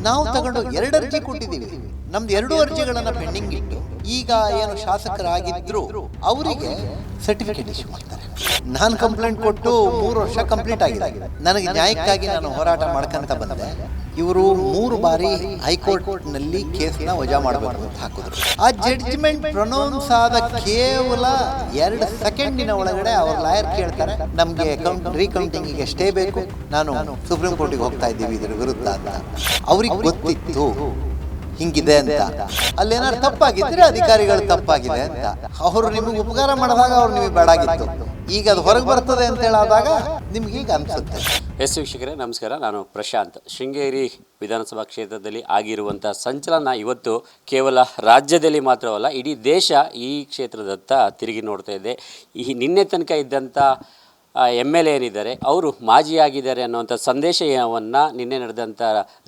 ನಾವು ತಗೊಂಡು 2 ಅರ್ಜಿ ಕೊಟ್ಟಿದ್ದೀವಿ. ನಮ್ದು 2 ಅರ್ಜಿಗಳನ್ನು ಪೆಂಡಿಂಗ್ ಇಟ್ಟು ಈಗ ಏನು ಶಾಸಕರಾಗಿದ್ರು ಅವರಿಗೆ ಸರ್ಟಿಫಿಕೇಟ್ ಇಶ್ಯೂ ಮಾಡ್ತಾರೆ. ನಾನು ಕಂಪ್ಲೇಂಟ್ ಕೊಟ್ಟು 3 ವರ್ಷ ಕಂಪ್ಲೀಟ್ ಆಗಿದೆ. ನನಗೆ ನ್ಯಾಯಕ್ಕಾಗಿ ನಾನು ಹೋರಾಟ ಮಾಡ್ಕೊಂತ ಬಂದೆ. ಇವರು 3 ಬಾರಿ ಹೈಕೋರ್ಟ್ನಲ್ಲಿ ಕೇಸ್ನ ವಜಾ ಮಾಡಬೇಕು ಅಂತ ಹಾಕಿದ್ರು. ಆ ಜಡ್ಜ್ಮೆಂಟ್ ಪ್ರೊನೌನ್ಸ್ ಆದ ಕೇವಲ 2 ಸೆಕೆಂಡಿನ ಒಳಗಡೆ ಅವ್ರ ಲಾಯರ್ ಕೇಳ್ತಾರೆ, ನಮಗೆ ರೀಕೌಂಟಿಂಗಿಗೆ ಸ್ಟೇ ಬೇಕು, ನಾನು ಸುಪ್ರೀಂ ಕೋರ್ಟಿಗೆ ಹೋಗ್ತಾ ಇದ್ದೀವಿ ಇದರ ವಿರುದ್ಧ ಅಂತ. ಅವ್ರಿಗೆ ಗೊತ್ತಿತ್ತು ಹಿಂಗಿದೆ ಅಂತ. ಅಲ್ಲೇನಾದ್ರು ತಪ್ಪಾಗಿದ್ರೆ ಅಧಿಕಾರಿಗಳು ತಪ್ಪಾಗಿದೆ ಅಂತ. ಅವರು ನಿಮಗೆ ಉಪಕಾರ ಮಾಡಿದಾಗ ಅವ್ರು ನಿಮಗೆ ಬೇಡಾಗಿತ್ತು. ಈಗ ಅದು ಹೊರಗೆ ಬರ್ತದೆ ಅಂತ ಹೇಳಾದಾಗ ನಿಮ್ಗೆ ಈಗ ಅನ್ಸುತ್ತೆ. ವೀಕ್ಷಕರೇ ನಮಸ್ಕಾರ, ನಾನು ಪ್ರಶಾಂತ್. ಶೃಂಗೇರಿ ವಿಧಾನಸಭಾ ಕ್ಷೇತ್ರದಲ್ಲಿ ಆಗಿರುವಂಥ ಸಂಚಲನ ಇವತ್ತು ಕೇವಲ ರಾಜ್ಯದಲ್ಲಿ ಮಾತ್ರವಲ್ಲ, ಇಡೀ ದೇಶ ಈ ಕ್ಷೇತ್ರದತ್ತ ತಿರುಗಿ ನೋಡ್ತಾ ಇದೆ. ಈ ನಿನ್ನೆ ತನಕ ಇದ್ದಂಥ MLA ಏನಿದ್ದಾರೆ ಅವರು ಮಾಜಿಯಾಗಿದ್ದಾರೆ ಅನ್ನುವಂಥ ಸಂದೇಶವನ್ನು ನಿನ್ನೆ ನಡೆದಂಥ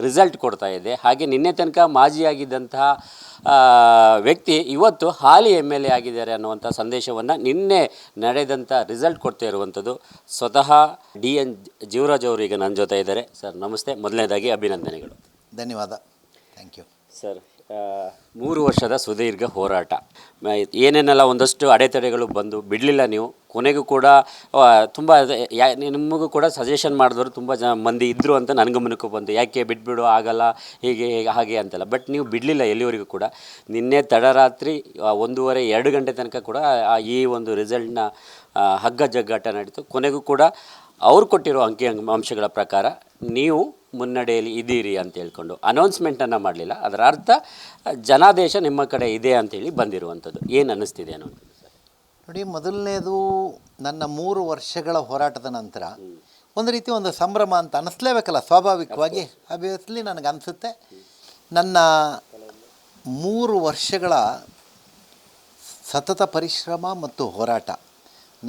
ರಿಸಲ್ಟ್ ಕೊಡ್ತಾ ಇದೆ. ಹಾಗೆ ನಿನ್ನೆ ತನಕ ಮಾಜಿಯಾಗಿದ್ದಂತಹ ವ್ಯಕ್ತಿ ಇವತ್ತು ಹಾಲಿ MLA ಆಗಿದ್ದಾರೆ ಅನ್ನುವಂಥ ಸಂದೇಶವನ್ನು ನಿನ್ನೆ ನಡೆದಂಥ ರಿಸಲ್ಟ್ ಕೊಡ್ತಾ ಇರುವಂಥದ್ದು ಸ್ವತಃ DN ಜೀವರಾಜ್ ಅವರು ಈಗ ನನ್ನ ಜೊತೆ ಇದ್ದಾರೆ. ಸರ್ ನಮಸ್ತೆ, ಮೊದಲನೇದಾಗಿ ಅಭಿನಂದನೆಗಳು. ಧನ್ಯವಾದ. Thank you sir. 3 ವರ್ಷದ ಸುದೀರ್ಘ ಹೋರಾಟ, ಏನೇನೆಲ್ಲ ಒಂದಷ್ಟು ಅಡೆತಡೆಗಳು ಬಂದು ಬಿಡಲಿಲ್ಲ ನೀವು. ಕೊನೆಗೂ ಕೂಡ ತುಂಬ ನಿಮಗೂ ಕೂಡ ಸಜೆಷನ್ ಮಾಡಿದವರು ತುಂಬ ಮಂದಿ ಇದ್ದರು ಅಂತ ನನ್ನ ಗಮನಕ್ಕೂ ಬಂತು. ಯಾಕೆ ಬಿಟ್ಬಿಡು, ಆಗಲ್ಲ, ಹೀಗೆ ಹಾಗೆ ಅಂತೆಲ್ಲ. ಬಟ್ ನೀವು ಬಿಡಲಿಲ್ಲ ಎಲ್ಲಿವರೆಗೂ ಕೂಡ. ನಿನ್ನೆ ತಡರಾತ್ರಿ 1:30-2 ಗಂಟೆ ತನಕ ಕೂಡ ಈ ಒಂದು ರಿಸಲ್ಟ್ನ ಹಗ್ಗ ಜಗ್ಗಾಟ ನಡೀತು. ಕೊನೆಗೂ ಕೂಡ ಅವ್ರು ಕೊಟ್ಟಿರೋ ಅಂಕಿಅಂಶಗಳ ಪ್ರಕಾರ ನೀವು ಮುನ್ನಡೆಯಲ್ಲಿ ಇದ್ದೀರಿ ಅಂತ ಹೇಳ್ಕೊಂಡು ಅನೌನ್ಸ್ಮೆಂಟನ್ನು ಮಾಡಲಿಲ್ಲ. ಅದರ ಅರ್ಥ ಜನಾದೇಶ ನಿಮ್ಮ ಕಡೆ ಇದೆ ಅಂತೇಳಿ ಬಂದಿರುವಂಥದ್ದು. ಏನು ಅನ್ನಿಸ್ತಿದೆ ಅನ್ನೋದು ನೋಡಿ, ಮೊದಲನೇದು ನನ್ನ 3 ವರ್ಷಗಳ ಹೋರಾಟದ ನಂತರ ಒಂದು ಸಂಭ್ರಮ ಅಂತ ಅನ್ನಿಸ್ಲೇಬೇಕಲ್ಲ ಸ್ವಾಭಾವಿಕವಾಗಿ. ಅಬ್ವಿಯಸ್ಲಿ ನನಗೆ ಅನಿಸುತ್ತೆ ನನ್ನ 3 ವರ್ಷಗಳ ಸತತ ಪರಿಶ್ರಮ ಮತ್ತು ಹೋರಾಟ,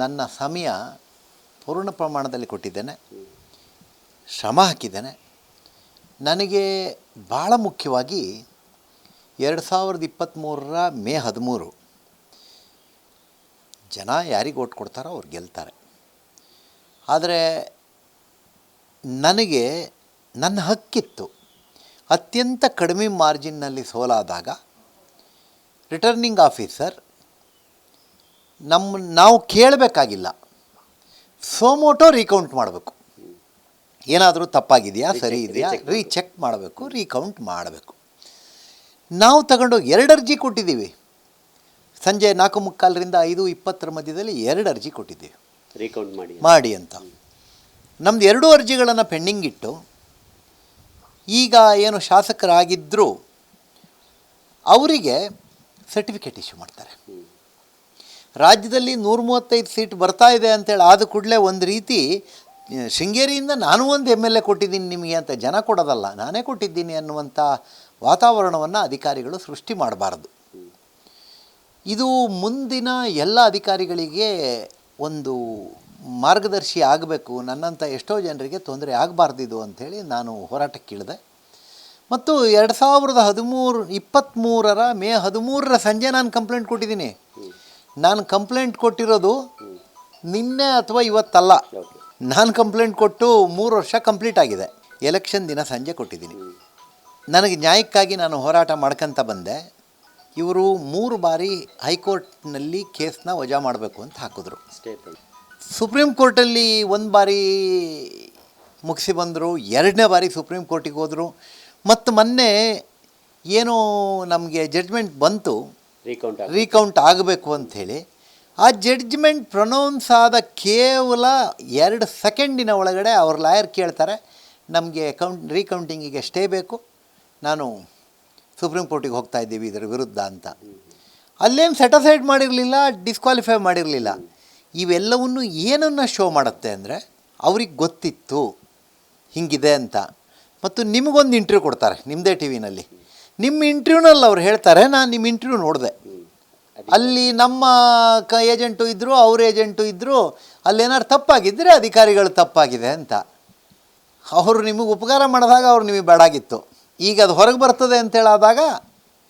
ನನ್ನ ಸಮಯ ಪೂರ್ಣ ಪ್ರಮಾಣದಲ್ಲಿ ಕೊಟ್ಟಿದ್ದೇನೆ, ಶ್ರಮ ಹಾಕಿದ್ದೇನೆ. ನನಗೆ ಭಾಳ ಮುಖ್ಯವಾಗಿ 2023 ಮೇ 13 ಜನ ಯಾರಿಗೆ ಓಟ್ ಕೊಡ್ತಾರೋ ಅವ್ರು ಗೆಲ್ತಾರೆ. ಆದರೆ ನನಗೆ ನನ್ನ ಹಕ್ಕಿತ್ತು. ಅತ್ಯಂತ ಕಡಿಮೆ ಮಾರ್ಜಿನ್ನಲ್ಲಿ ಸೋಲಾದಾಗ ರಿಟರ್ನಿಂಗ್ ಆಫೀಸರ್ ನಾವು ಕೇಳಬೇಕಾಗಿಲ್ಲ, ಸೋಮೋಟೋ ರೀಕೌಂಟ್ ಮಾಡಬೇಕು. ಏನಾದರೂ ತಪ್ಪಾಗಿದೆಯಾ, ಸರಿ ಇದೆಯಾ, ರೀಚೆಕ್ ಮಾಡಬೇಕು, ರೀಕೌಂಟ್ ಮಾಡಬೇಕು. ನಾವು ತಗೊಂಡು 2 ಅರ್ಜಿ ಕೊಟ್ಟಿದ್ದೀವಿ. ಸಂಜೆ 4:45ರಿಂದ 5:20 ಮಧ್ಯದಲ್ಲಿ 2 ಅರ್ಜಿ ಕೊಟ್ಟಿದ್ದೀವಿ ರೀಕೌಂಟ್ ಮಾಡಿ ಅಂತ. ನಮ್ಮದು 2 ಅರ್ಜಿಗಳನ್ನು ಪೆಂಡಿಂಗ್ ಇಟ್ಟು ಈಗ ಏನು ಶಾಸಕರಾಗಿದ್ದರು ಅವರಿಗೆ ಸರ್ಟಿಫಿಕೇಟ್ ಇಶ್ಯೂ ಮಾಡ್ತಾರೆ. ರಾಜ್ಯದಲ್ಲಿ 135 ಸೀಟ್ ಬರ್ತಾ ಇದೆ ಅಂತೇಳಿ ಆದ ಕೂಡಲೇ ಒಂದು ರೀತಿ ಶೃಂಗೇರಿಯಿಂದ ನಾನು ಒಂದು MLA ಕೊಟ್ಟಿದ್ದೀನಿ ನಿಮಗೆ ಅಂತ ಜನ ಕೊಡೋದಲ್ಲ, ನಾನೇ ಕೊಟ್ಟಿದ್ದೀನಿ ಅನ್ನುವಂಥ ವಾತಾವರಣವನ್ನು ಅಧಿಕಾರಿಗಳು ಸೃಷ್ಟಿ ಮಾಡಬಾರ್ದು. ಇದು ಮುಂದಿನ ಎಲ್ಲ ಅಧಿಕಾರಿಗಳಿಗೆ ಒಂದು ಮಾರ್ಗದರ್ಶಿ ಆಗಬೇಕು. ನನ್ನಂಥ ಎಷ್ಟೋ ಜನರಿಗೆ ತೊಂದರೆ ಆಗಬಾರ್ದು ಇದು ಅಂಥೇಳಿ ನಾನು ಹೋರಾಟಕ್ಕಿಳಿದೆ. ಮತ್ತು 2023 ಮೇ 13 ಸಂಜೆ ನಾನು ಕಂಪ್ಲೇಂಟ್ ಕೊಟ್ಟಿದ್ದೀನಿ. ನಾನು ಕಂಪ್ಲೇಂಟ್ ಕೊಟ್ಟಿರೋದು ನಿನ್ನೆ ಅಥವಾ ಇವತ್ತಲ್ಲ. ನಾನು ಕಂಪ್ಲೇಂಟ್ ಕೊಟ್ಟು 3 ವರ್ಷ ಕಂಪ್ಲೀಟ್ ಆಗಿದೆ. ಎಲೆಕ್ಷನ್ ದಿನ ಸಂಜೆ ಕೊಟ್ಟಿದ್ದೀನಿ. ನನಗೆ ನ್ಯಾಯಕ್ಕಾಗಿ ನಾನು ಹೋರಾಟ ಮಾಡ್ಕೊತ ಬಂದೆ. ಇವರು 3 ಬಾರಿ ಹೈಕೋರ್ಟ್ನಲ್ಲಿ ಕೇಸ್ನ ವಜಾ ಮಾಡಬೇಕು ಅಂತ ಹಾಕಿದ್ರು. ಸುಪ್ರೀಂ ಕೋರ್ಟಲ್ಲಿ 1 ಬಾರಿ ಮುಗಿಸಿ ಬಂದರು, 2ನೇ ಬಾರಿ ಸುಪ್ರೀಂ ಕೋರ್ಟಿಗೆ ಹೋದರು. ಮತ್ತು ಮೊನ್ನೆ ಏನೋ ನಮಗೆ ಜಡ್ಜ್ಮೆಂಟ್ ಬಂತು ರೀಕೌಂಟ್ ಆಗಬೇಕು ಅಂಥೇಳಿ. ಆ ಜಡ್ಜ್ಮೆಂಟ್ ಪ್ರೊನೌನ್ಸ್ ಆದ ಕೇವಲ 2 ಸೆಕೆಂಡಿನ ಒಳಗಡೆ ಅವ್ರ ಲಾಯರ್ ಕೇಳ್ತಾರೆ, ನಮಗೆ ರೀಕೌಂಟಿಂಗಿಗೆ ಸ್ಟೇ ಬೇಕು, ನಾನು ಸುಪ್ರೀಂ ಕೋರ್ಟಿಗೆ ಹೋಗ್ತಾ ಇದ್ದೀವಿ ಇದರ ವಿರುದ್ಧ ಅಂತ. ಅಲ್ಲೇನು ಸೆಟಸೈಡ್ ಮಾಡಿರಲಿಲ್ಲ, ಡಿಸ್ಕ್ವಾಲಿಫೈ ಮಾಡಿರಲಿಲ್ಲ. ಇವೆಲ್ಲವನ್ನು ಏನನ್ನು ಶೋ ಮಾಡುತ್ತೆ ಅಂದರೆ ಅವ್ರಿಗೆ ಗೊತ್ತಿತ್ತು ಹಿಂಗಿದೆ ಅಂತ. ಮತ್ತು ನಿಮಗೊಂದು ಇಂಟರ್ವ್ಯೂ ಕೊಡ್ತಾರೆ ನಿಮ್ಮದೇ TVನಲ್ಲಿ. ನಿಮ್ಮ ಇಂಟರ್ವ್ಯೂನಲ್ಲಿ ಅವ್ರು ಹೇಳ್ತಾರೆ, ನಾನು ನಿಮ್ಮ ಇಂಟರ್ವ್ಯೂ ನೋಡಿದೆ, ಅಲ್ಲಿ ನಮ್ಮ ಏಜೆಂಟು ಇದ್ದರು, ಅವ್ರ ಏಜೆಂಟು ಇದ್ದರು, ಅಲ್ಲೇನಾದ್ರು ತಪ್ಪಾಗಿದ್ದರೆ ಅಧಿಕಾರಿಗಳು ತಪ್ಪಾಗಿದೆ ಅಂತ. ಅವರು ನಿಮಗೆ ಉಪಕಾರ ಮಾಡಿದಾಗ ಅವ್ರು ನಿಮಗೆ ಬೇಡಾಗಿತ್ತು. ಈಗ ಅದು ಹೊರಗೆ ಬರ್ತದೆ ಅಂತ ಹೇಳಾದಾಗ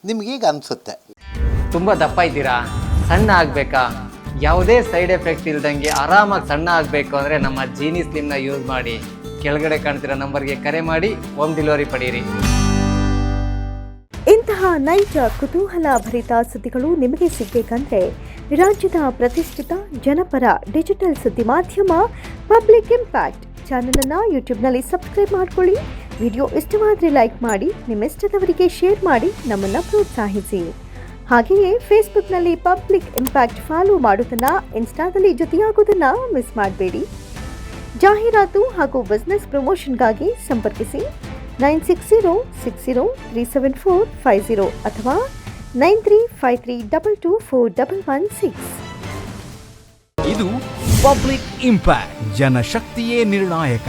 ನಿಮಗೀಗ ಅನಿಸುತ್ತೆ. ತುಂಬ ದಪ್ಪ ಇದ್ದೀರಾ, ಸಣ್ಣ ಆಗಬೇಕಾ, ಯಾವುದೇ ಸೈಡ್ ಎಫೆಕ್ಟ್ ಇಲ್ದಂಗೆ ಆರಾಮಾಗಿ ಸಣ್ಣ ಆಗಬೇಕು ಅಂದರೆ ನಮ್ಮ ಜೀನಿ ಸ್ಲಿಮ್ನ ಯೂಸ್ ಮಾಡಿ. ಕೆಳಗಡೆ ಕಾಣ್ತಿರೋ ನಂಬರ್ಗೆ ಕರೆ ಮಾಡಿ ಹೋಮ್ ಡೆಲಿವರಿ ಪಡೀರಿ. ಇಂತಹ ನೈಜ ಕುತೂಹಲ ಭರಿತ ಸುದ್ದಿಗಳು ನಿಮಗೆ ಸಿಗಬೇಕಂದ್ರೆ ರಾಜ್ಯದ ಪ್ರತಿಷ್ಠಿತ ಜನಪರ ಡಿಜಿಟಲ್ ಸುದ್ದಿ ಮಾಧ್ಯಮ ಪಬ್ಲಿಕ್ ಇಂಪ್ಯಾಕ್ಟ್ ಚಾನಲನ್ನು ಯೂಟ್ಯೂಬ್ನಲ್ಲಿ ಸಬ್ಸ್ಕ್ರೈಬ್ ಮಾಡ್ಕೊಳ್ಳಿ. ವಿಡಿಯೋ ಇಷ್ಟವಾದರೆ ಲೈಕ್ ಮಾಡಿ, ನಿಮ್ಮಿಷ್ಟದವರಿಗೆ ಶೇರ್ ಮಾಡಿ ನಮ್ಮನ್ನು ಪ್ರೋತ್ಸಾಹಿಸಿ. ಹಾಗೆಯೇ ಫೇಸ್ಬುಕ್ನಲ್ಲಿ ಪಬ್ಲಿಕ್ ಇಂಪ್ಯಾಕ್ಟ್ ಫಾಲೋ ಮಾಡೋದನ್ನು, ಇನ್ಸ್ಟಾದಲ್ಲಿ ಜೊತೆಯಾಗೋದನ್ನು ಮಿಸ್ ಮಾಡಬೇಡಿ. ಜಾಹೀರಾತು ಹಾಗೂ ಬಿಸ್ನೆಸ್ ಪ್ರಮೋಷನ್ಗಾಗಿ ಸಂಪರ್ಕಿಸಿ 9606037450 ಅಥವಾ 9353224116. ಇದು ಪಬ್ಲಿಕ್ ಇಂಪ್ಯಾಕ್ಟ್, ಜನಶಕ್ತಿಯೇ ನಿರ್ಣಾಯಕ.